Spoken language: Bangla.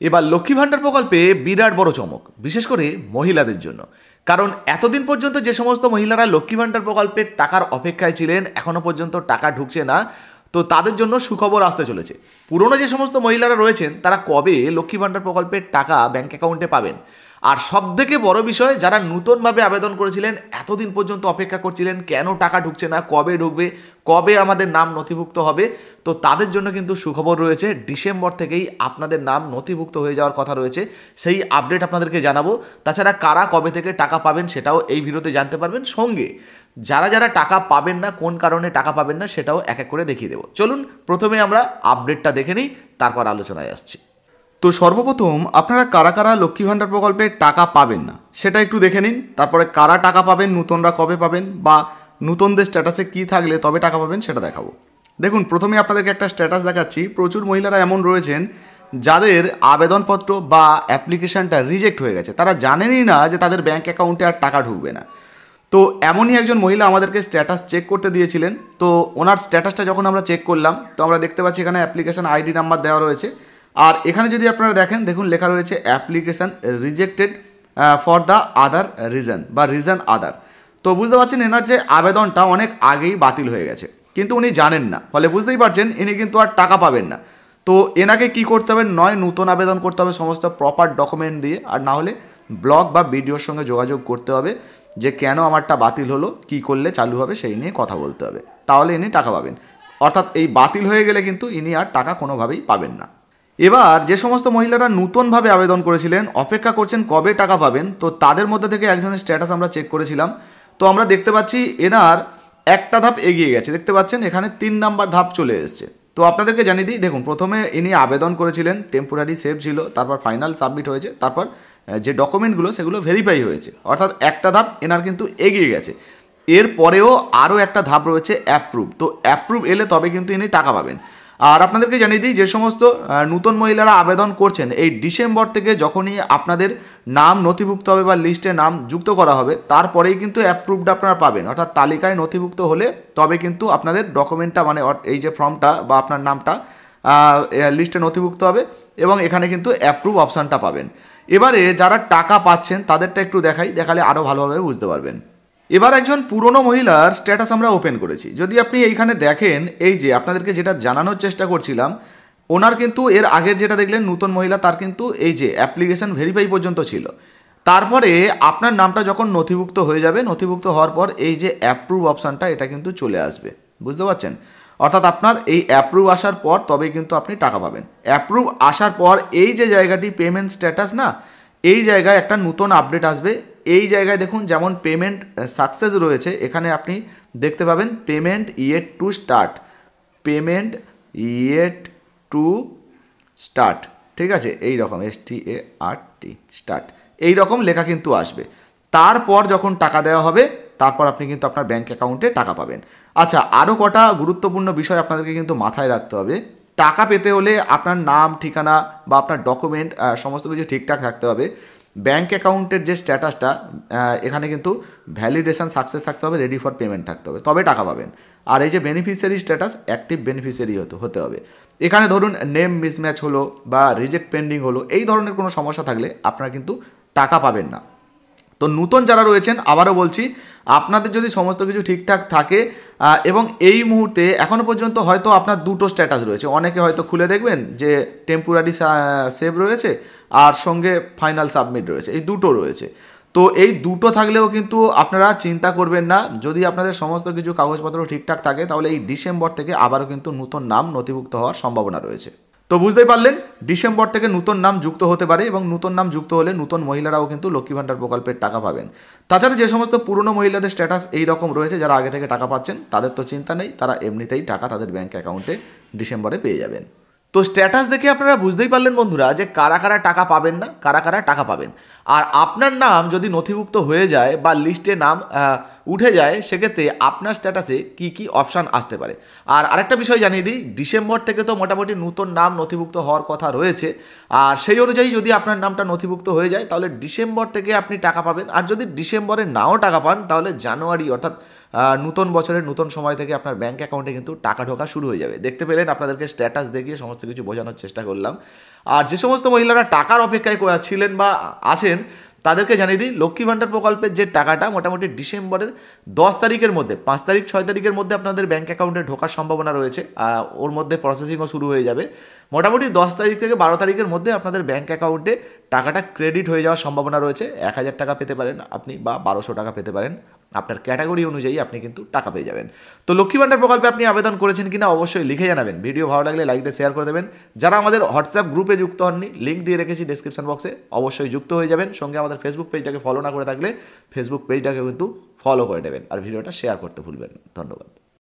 এবার লক্ষ্মী ভাণ্ডার প্রকল্পে বিরাট বড় চমক, বিশেষ করে মহিলাদের জন্য। কারণ এতদিন পর্যন্ত যে সমস্ত মহিলারা লক্ষ্মী ভাণ্ডার প্রকল্পের টাকার অপেক্ষায় ছিলেন, এখনও পর্যন্ত টাকা ঢুকছে না, তো তাদের জন্য সুখবর আসতে চলেছে। পুরনো যে সমস্ত মহিলারা রয়েছেন তারা কবে লক্ষ্মী ভাণ্ডার প্রকল্পের টাকা ব্যাঙ্ক অ্যাকাউন্টে পাবেন, আর সবথেকে বড় বিষয় যারা নতুনভাবে আবেদন করেছিলেন, এতদিন পর্যন্ত অপেক্ষা করছিলেন কেন টাকা ঢুকছে না, কবে ঢুকবে, কবে আমাদের নাম নথিভুক্ত হবে, তো তাদের জন্য কিন্তু সুখবর রয়েছে। ডিসেম্বর থেকেই আপনাদের নাম নথিভুক্ত হয়ে যাওয়ার কথা রয়েছে, সেই আপডেট আপনাদেরকে জানাবো। তাছাড়া কারা কবে থেকে টাকা পাবেন সেটাও এই ভিডিওতে জানতে পারবেন। সঙ্গে যারা যারা টাকা পাবেন না, কোন কারণে টাকা পাবেন না, সেটাও এক এক করে দেখিয়ে দেবো। চলুন প্রথমে আমরা আপডেটটা দেখে নিই, তারপর আলোচনায় আসছি। তো সর্বপ্রথম আপনারা কারা কারা লক্ষ্মী ভাণ্ডার প্রকল্পে টাকা পাবেন না সেটা একটু দেখে নিন। তারপরে কারা টাকা পাবেন, নতুনরা কবে পাবেন, বা নতুনদের স্ট্যাটাসে কী থাকলে তবে টাকা পাবেন সেটা দেখাবো। দেখুন, প্রথমে আপনাদেরকে একটা স্ট্যাটাস দেখাচ্ছি। প্রচুর মহিলারা এমন রয়েছেন যাদের আবেদনপত্র বা অ্যাপ্লিকেশানটা রিজেক্ট হয়ে গেছে, তারা জানেনই না যে তাদের ব্যাঙ্ক অ্যাকাউন্টে আর টাকা ঢুকবে না। তো এমনই একজন মহিলা আমাদেরকে স্ট্যাটাস চেক করতে দিয়েছিলেন। তো ওনার স্ট্যাটাসটা যখন আমরা চেক করলাম, তো আমরা দেখতে পাচ্ছি এখানে অ্যাপ্লিকেশান আইডি নাম্বার দেওয়া রয়েছে, আর এখানে যদি আপনারা দেখেন, দেখুন লেখা রয়েছে application rejected for the other reason বা রিজন আদার। তো বুঝতে পারছেন এনার যে আবেদনটা অনেক আগেই বাতিল হয়ে গেছে, কিন্তু উনি জানেন না, ফলে বুঝতেই পারছেন ইনি কিন্তু আর টাকা পাবেন না। তো এনাকে কি করতে হবে, নয় নতুন আবেদন করতে হবে সমস্ত প্রপার ডকুমেন্ট দিয়ে, আর না হলে ব্লক বা বিডিওর সঙ্গে যোগাযোগ করতে হবে যে কেন আমারটা বাতিল হলো, কী করলে চালু হবে সেই নিয়ে কথা বলতে হবে, তাহলে ইনি টাকা পাবেন। অর্থাৎ এই বাতিল হয়ে গেলে কিন্তু ইনি আর টাকা কোনোভাবেই পাবেন না। এবার যে সমস্ত মহিলারা নতুনভাবে আবেদন করেছিলেন, অপেক্ষা করছেন কবে টাকা পাবেন, তো তাদের মধ্যে থেকে একজনের স্ট্যাটাস আমরা চেক করেছিলাম। তো আমরা দেখতে পাচ্ছি এনার একটা ধাপ এগিয়ে গেছে, দেখতে পাচ্ছেন এখানে 3 নাম্বার ধাপ চলে এসেছে। তো আপনাদেরকে জানিয়ে দিই, দেখুন প্রথমে ইনি আবেদন করেছিলেন, টেম্পোরারি সেভ ছিল, তারপর ফাইনাল সাবমিট হয়েছে, তারপর যে ডকুমেন্টগুলো সেগুলো ভেরিফাই হয়েছে, অর্থাৎ একটা ধাপ এনার কিন্তু এগিয়ে গেছে। এরপরেও আরও একটা ধাপ রয়েছে অ্যাপ্রুভ। তো অ্যাপ্রুভ এলে তবে কিন্তু ইনি টাকা পাবেন। আর আপনাদেরকে জানিয়ে দিই, যে সমস্ত নতুন মহিলারা আবেদন করছেন, এই ডিসেম্বর থেকে যখনই আপনাদের নাম নথিভুক্ত হবে বা লিস্টে নাম যুক্ত করা হবে, তারপরেই কিন্তু অ্যাপ্রুভড আপনারা পাবেন। অর্থাৎ তালিকায় নথিভুক্ত হলে তবে কিন্তু আপনাদের ডকুমেন্টটা, মানে এই যে ফর্মটা বা আপনার নামটা লিস্টে নথিভুক্ত হবে, এবং এখানে কিন্তু অ্যাপ্রুভ অপশানটা পাবেন। এবারে যারা টাকা পাচ্ছেন তাদেরটা একটু দেখালে আরও ভালোভাবে বুঝতে পারবেন। এবার একজন পুরনো মহিলার স্ট্যাটাস আমরা ওপেন করেছি। যদি আপনি এইখানে দেখেন, এই যে আপনাদেরকে যেটা জানানোর চেষ্টা করছিলাম, ওনার কিন্তু এর আগের যেটা দেখলেন নতুন মহিলা, তার কিন্তু এই যে অ্যাপ্লিকেশন ভেরিফাই পর্যন্ত ছিল। তারপরে আপনার নামটা যখন নথিভুক্ত হয়ে যাবে, নথিভুক্ত হওয়ার পর এই যে অ্যাপ্রুভ অপশানটা, এটা কিন্তু চলে আসবে, বুঝতে পারছেন? অর্থাৎ আপনার এই অ্যাপ্রুভ আসার পর তবেই কিন্তু আপনি টাকা পাবেন। অ্যাপ্রুভ আসার পর এই যে জায়গাটি পেমেন্ট স্ট্যাটাস না, এই জায়গায় একটা নতুন আপডেট আসবে। এই জায়গায় দেখুন, যেমন পেমেন্ট সাকসেস রয়েছে, এখানে আপনি দেখতে পাবেন payment yet to start, payment yet to start, ঠিক আছে, এই রকম START স্টার্ট, এই রকম লেখা কিন্তু আসবে। তারপর যখন টাকা দেওয়া হবে, তারপর আপনি কিন্তু আপনার ব্যাঙ্ক অ্যাকাউন্টে টাকা পাবেন। আচ্ছা, আরও কটা গুরুত্বপূর্ণ বিষয় আপনাদেরকে কিন্তু মাথায় রাখতে হবে। টাকা পেতে হলে আপনার নাম, ঠিকানা বা আপনার ডকুমেন্ট সমস্ত কিছু ঠিকঠাক থাকতে হবে। ব্যাঙ্ক অ্যাকাউন্টের যে স্ট্যাটাসটা, এখানে কিন্তু ভ্যালিডেশন সাকসেস থাকতে হবে, রেডি ফর পেমেন্ট থাকতে হবে, তবে টাকা পাবেন। আর এই যে বেনিফিশিয়ারি স্ট্যাটাস, অ্যাক্টিভ বেনিফিশিয়ারি হতে হবে। এখানে ধরুন নেম মিসম্যাচ হলো বা রিজেক্ট পেন্ডিং হলো, এই ধরনের কোনো সমস্যা থাকলে আপনারা কিন্তু টাকা পাবেন না। তো নতুন যারা রয়েছেন, আবারও বলছি, আপনাদের যদি সমস্ত কিছু ঠিকঠাক থাকে এবং এই মুহূর্তে এখনও পর্যন্ত হয়তো আপনার দুটো স্ট্যাটাস রয়েছে, অনেকে হয়তো খুলে দেখবেন যে টেম্পোরারি সেভ রয়েছে আর সঙ্গে ফাইনাল সাবমিট রয়েছে, এই দুটো রয়েছে। তো এই দুটো থাকলেও কিন্তু আপনারা চিন্তা করবেন না, যদি আপনাদের সমস্ত কিছু কাগজপত্র ঠিকঠাক থাকে, তাহলে এই ডিসেম্বর থেকে আবারও কিন্তু নতুন নাম নথিভুক্ত হওয়ার সম্ভাবনা রয়েছে। তো বুঝতেই পারলেন, ডিসেম্বর থেকে নতুন নাম যুক্ত হতে পারে, এবং নতুন নাম যুক্ত হলে নতুন মহিলারাও কিন্তু লক্ষ্মী ভাণ্ডার প্রকল্পের টাকা পাবেন। তাছাড়া যে সমস্ত পুরনো মহিলাদের স্ট্যাটাস এই রকম রয়েছে, যারা আগে থেকে টাকা পাচ্ছেন, তাদের তো চিন্তা নেই, তারা এমনিতেই টাকা তাদের ব্যাঙ্ক অ্যাকাউন্টে ডিসেম্বরে পেয়ে যাবেন। তো স্ট্যাটাস দেখে আপনারা বুঝতেই পারলেন বন্ধুরা, যে কারা কারা টাকা পাবেন না, কারা কারা টাকা পাবেন। আর আপনার নাম যদি নথিভুক্ত হয়ে যায় বা লিস্টে নাম উঠে যায়, সেক্ষেত্রে আপনার স্ট্যাটাসে কি কি অপশান আসতে পারে। আর আরেকটা বিষয় জানিয়ে দিই, ডিসেম্বর থেকে তো মোটামুটি নতুন নাম নথিভুক্ত হওয়ার কথা রয়েছে, আর সেই অনুযায়ী যদি আপনার নামটা নথিভুক্ত হয়ে যায়, তাহলে ডিসেম্বর থেকে আপনি টাকা পাবেন। আর যদি ডিসেম্বরে নাও টাকা পান, তাহলে জানুয়ারি অর্থাৎ নতুন বছরের নতুন সময় থেকে আপনার ব্যাঙ্ক অ্যাকাউন্টে কিন্তু টাকা ঢোকা শুরু হয়ে যাবে। দেখতে পেলেন, আপনাদেরকে স্ট্যাটাস দেখিয়ে সমস্ত কিছু বোঝানোর চেষ্টা করলাম। আর যে সমস্ত মহিলারা টাকার অপেক্ষায় ছিলেন বা আছেন, তাদেরকে জানিয়ে দিই, লক্ষ্মী ভাণ্ডার প্রকল্পের যে টাকাটা মোটামুটি ডিসেম্বরের 10 তারিখের মধ্যে, 5 তারিখ 6 তারিখের মধ্যে আপনাদের ব্যাঙ্ক অ্যাকাউন্টে ঢোকার সম্ভাবনা রয়েছে। ওর মধ্যে প্রসেসিংও শুরু হয়ে যাবে। মোটামুটি 10 তারিখ থেকে 12 তারিখের মধ্যে আপনাদের ব্যাঙ্ক অ্যাকাউন্টে টাকাটা ক্রেডিট হয়ে যাওয়ার সম্ভাবনা রয়েছে। 1000 টাকা পেতে পারেন আপনি, বা 1200 টাকা পেতে পারেন। আপনার ক্যাটাগরি অনুযায়ী আপনি কিন্তু টাকা পেয়ে যাবেন। তো লক্ষ্মী ভাণ্ডার প্রকল্পে আপনি আবেদন করেছেন কিনা অবশ্যই লিখে জানাবেন। ভিডিও ভালো লাগলে লাইক দিয়ে শেয়ার করে দেবেন। যারা আমাদের হোয়াটসঅ্যাপ গ্রুপে যুক্ত হননি, লিঙ্ক দিয়ে রেখেছি ডেসক্রিপশন বক্সে, অবশ্যই যুক্ত হয়ে যাবেন। সঙ্গে আমাদের ফেসবুক পেজটাকে ফলো না করে থাকলে ফেসবুক পেজটাকে কিন্তু ফলো করে নেবেন, আর ভিডিওটা শেয়ার করতে ভুলবেন না। ধন্যবাদ।